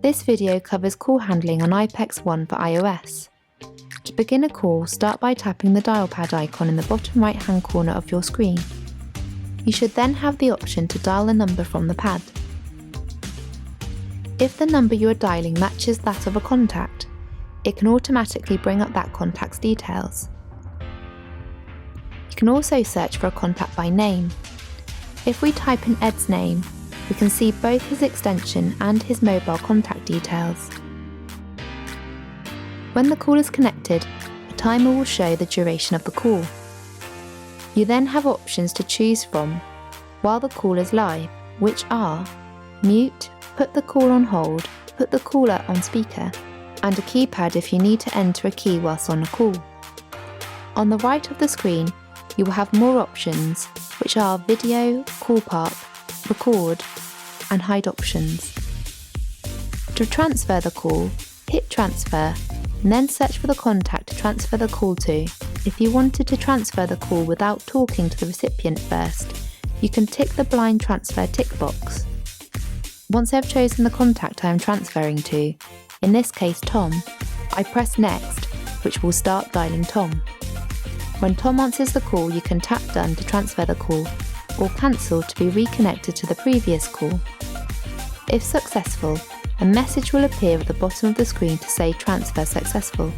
This video covers call handling on iPECS 1 for iOS. To begin a call, start by tapping the dial pad icon in the bottom right-hand corner of your screen. You should then have the option to dial a number from the pad. If the number you are dialing matches that of a contact, it can automatically bring up that contact's details. You can also search for a contact by name. If we type in Ed's name, we can see both his extension and his mobile contact details. When the call is connected, a timer will show the duration of the call. You then have options to choose from while the call is live, which are mute, put the call on hold, put the caller on speaker, and a keypad if you need to enter a key whilst on a call. On the right of the screen, you will have more options, which are video, call park, record, and hide options. To transfer the call, hit transfer, and then search for the contact to transfer the call to. If you wanted to transfer the call without talking to the recipient first, you can tick the blind transfer tick box. Once I have chosen the contact I am transferring to, in this case Tom, I press next, which will start dialing Tom. When Tom answers the call, you can tap done to transfer the call, or cancel to be reconnected to the previous call. If successful, a message will appear at the bottom of the screen to say transfer successful.